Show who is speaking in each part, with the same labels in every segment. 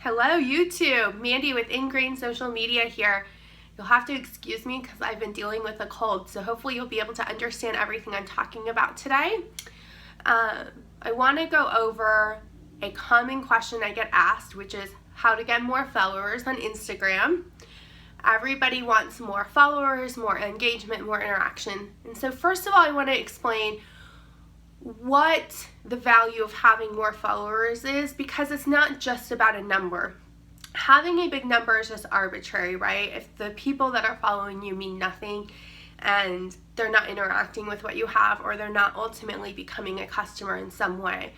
Speaker 1: Hello YouTube, Mandy with Ingrain social media here. You'll have to excuse me because I've been dealing with a cold, so hopefully you'll be able to understand everything I'm talking about today. I want to go over a common question I get asked, which is how to get more followers on Instagram. Everybody wants more followers, more engagement, more interaction. And so first of all, I want to explain what the value of having more followers is, because it's not just about a number. Having a big number is just arbitrary, right? If the people that are following you mean nothing and they're not interacting with what you have, or they're not ultimately becoming a customer in some way.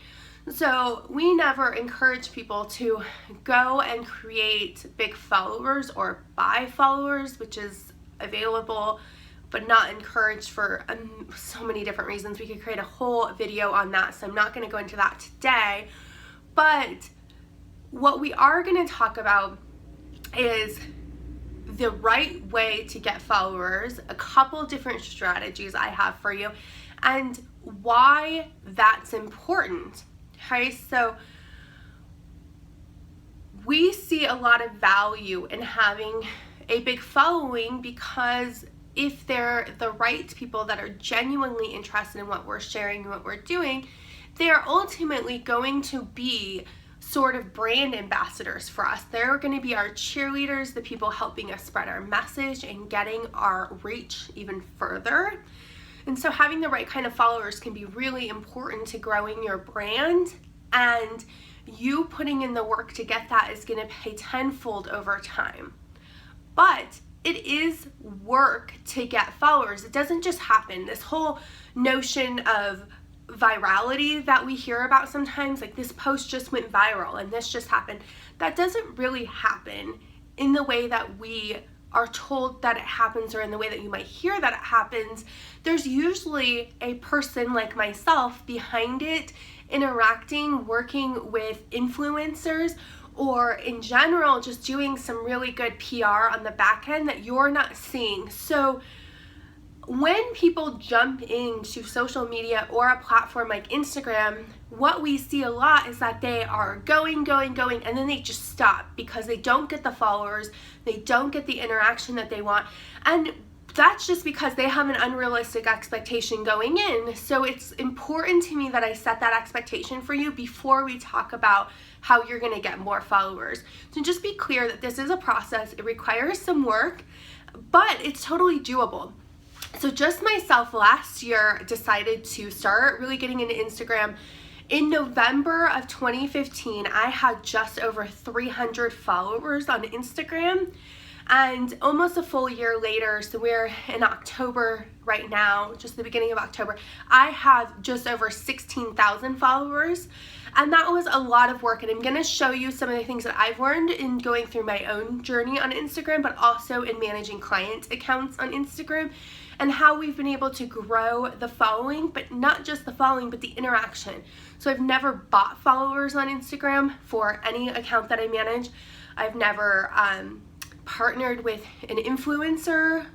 Speaker 1: So we never encourage people to go and create big followers or buy followers, which is available but not encouraged for so many different reasons. We could create a whole video on that, so I'm not going to go into that today. But what we are going to talk about is the right way to get followers, a couple different strategies I have for you, and why that's important. Okay, so we see a lot of value in having a big following, because if they're the right people that are genuinely interested in what we're sharing and what we're doing, they are ultimately going to be sort of brand ambassadors for us. They're going to be our cheerleaders, the people helping us spread our message and getting our reach even further. And so having the right kind of followers can be really important to growing your brand, and you putting in the work to get that is going to pay tenfold over time. But it is work to get followers. It doesn't just happen. This whole notion of virality that we hear about sometimes, like this post just went viral and this just happened, that doesn't really happen in the way that we are told that it happens, or in the way that you might hear that it happens. There's usually a person like myself behind it, interacting, working with influencers, or in general just doing some really good PR on the back end that you're not seeing. So when people jump into social media or a platform like Instagram, what we see a lot is that they are going, and then they just stop because they don't get the followers, they don't get the interaction that they want, and that's just because they have an unrealistic expectation going in. So it's important to me that I set that expectation for you before we talk about how you're going to get more followers. So just be clear that this is a process. It requires some work, but it's totally doable. So just myself last year decided to start really getting into Instagram. In November of 2015, I had just over 300 followers on Instagram. And almost a full year later, so we're in October right now, just the beginning of October, I have just over 16,000 followers. And that was a lot of work. And I'm going to show you some of the things that I've learned in going through my own journey on Instagram, but also in managing client accounts on Instagram, and how we've been able to grow the following, but not just the following, but the interaction. So I've never bought followers on Instagram for any account that I manage. I've never partnered with an influencer.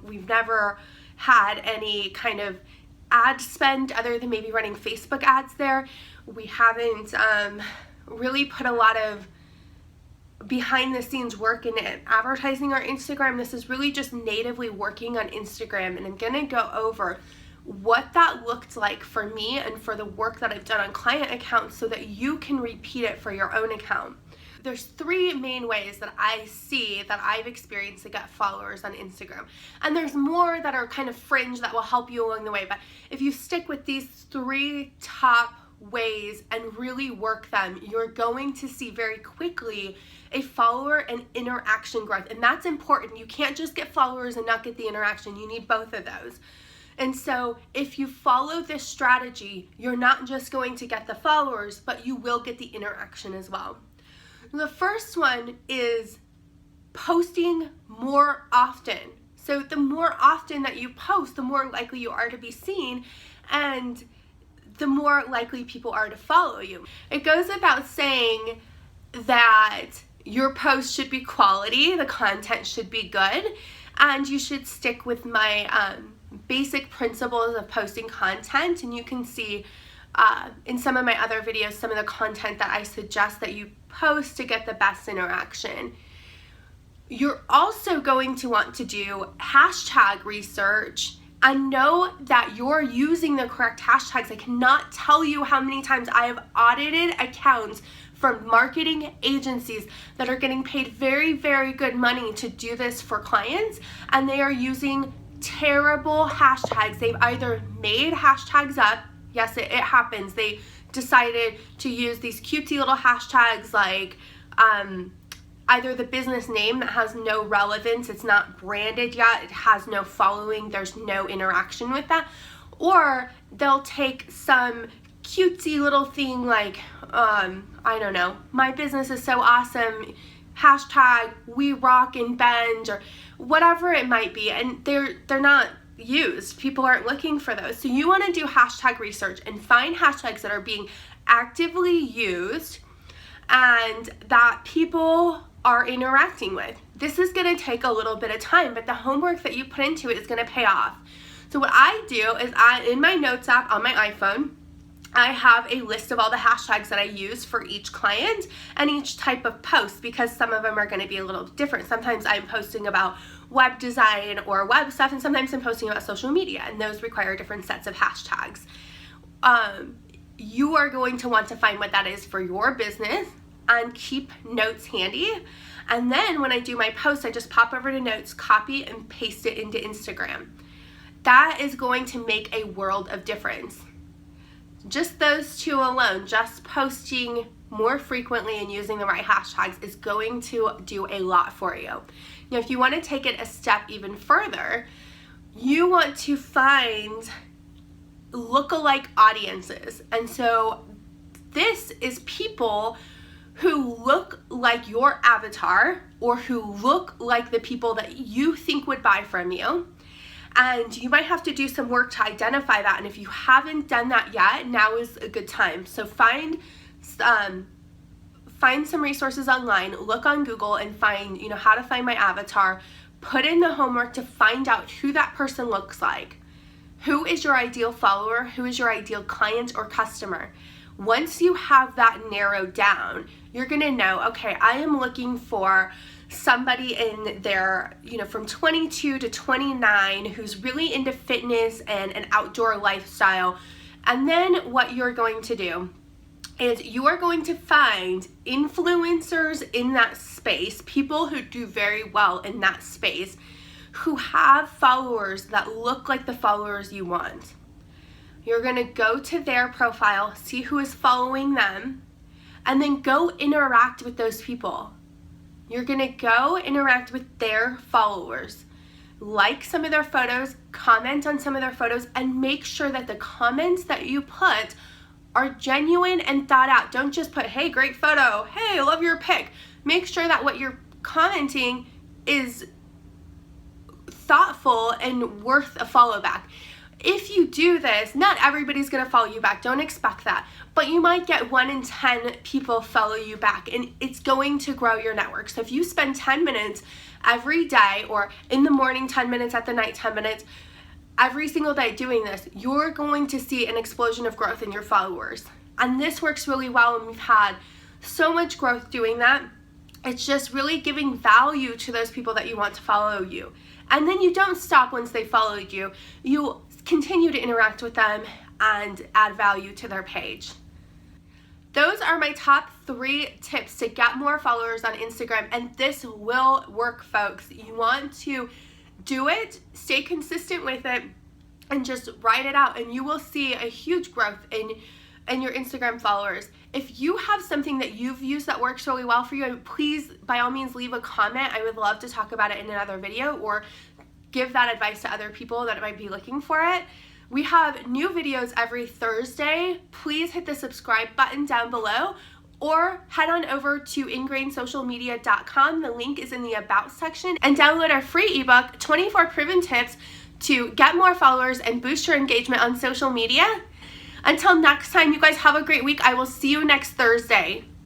Speaker 1: We've never had any kind of ad spend other than maybe running Facebook ads there. We haven't really put a lot of behind the scenes work in it, advertising our Instagram. This is really just natively working on Instagram, and I'm gonna go over what that looked like for me and for the work that I've done on client accounts so that you can repeat it for your own account. There's three main ways that I see that I've experienced to get followers on Instagram. And there's more that are kind of fringe that will help you along the way. But if you stick with these three top ways and really work them, you're going to see very quickly a follower and interaction growth. And that's important. You can't just get followers and not get the interaction. You need both of those. And so if you follow this strategy, you're not just going to get the followers, but you will get the interaction as well. The first one is posting more often. So the more often that you post, the more likely you are to be seen, and the more likely people are to follow you. It goes without saying that your post should be quality, the content should be good, and you should stick with my basic principles of posting content. And you can see in some of my other videos, some of the content that I suggest that you post to get the best interaction. You're also going to want to do hashtag research and know that you're using the correct hashtags. I cannot tell you how many times I have audited accounts from marketing agencies that are getting paid very, very good money to do this for clients, and they are using terrible hashtags. They've either made hashtags up, yes, it happens. They decided to use these cutesy little hashtags like either the business name that has no relevance, it's not branded yet, it has no following, there's no interaction with that, or they'll take some cutesy little thing like, I don't know, my business is so awesome, hashtag we rock and bend, or whatever it might be, and they're not used. People aren't looking for those. So you want to do hashtag research and find hashtags that are being actively used and that people are interacting with. This is going to take a little bit of time, but the homework that you put into it is going to pay off. So what I do is in my notes app on my iPhone, I have a list of all the hashtags that I use for each client and each type of post, because some of them are going to be a little different. Sometimes I'm posting about web design or web stuff, and sometimes I'm posting about social media, and those require different sets of hashtags. You are going to want to find what that is for your business and keep notes handy. And then when I do my post, I just pop over to notes, copy and paste it into Instagram. That is going to make a world of difference. Just those two alone, just posting more frequently and using the right hashtags is going to do a lot for you. Now, if you want to take it a step even further, you want to find lookalike audiences. And so this is people who look like your avatar or who look like the people that you think would buy from you. And you might have to do some work to identify that. And if you haven't done that yet, now is a good time. So find some resources online, look on Google and find, how to find my avatar, put in the homework to find out who that person looks like. Who is your ideal follower? Who is your ideal client or customer? Once you have that narrowed down, you're gonna know, okay, I am looking for somebody in their, from 22 to 29 who's really into fitness and an outdoor lifestyle. And then what you're going to do is you are going to find influencers in that space, people who do very well in that space, who have followers that look like the followers you want. You're going to go to their profile, see who is following them, and then go interact with those people. You're going to go interact with their followers, like some of their photos, comment on some of their photos, and make sure that the comments that you put are genuine and thought out. Don't just put, hey, great photo, hey, I love your pic. Make sure that what you're commenting is thoughtful and worth a follow back. If you do this, not everybody's going to follow you back. Don't expect that. But you might get 1 in 10 people follow you back, and it's going to grow your network. So if you spend 10 minutes every day, or in the morning 10 minutes, at the night 10 minutes, every single day doing this, you're going to see an explosion of growth in your followers. And this works really well, and we've had so much growth doing that. It's just really giving value to those people that you want to follow you. And then you don't stop once they followed you. You continue to interact with them and add value to their page. Those are my top 3 tips to get more followers on Instagram, and this will work, folks. You want to do it, stay consistent with it, and just write it out, and you will see a huge growth in your Instagram followers. If you have something that you've used that works really well for you, please, by all means, leave a comment. I would love to talk about it in another video or give that advice to other people that might be looking for it. We have new videos every Thursday. Please hit the subscribe button down below or head on over to ingrainsocialmedia.com. The link is in the About section, and download our free ebook, 24 Proven Tips to Get More Followers and Boost Your Engagement on Social Media. Until next time, you guys have a great week. I will see you next Thursday.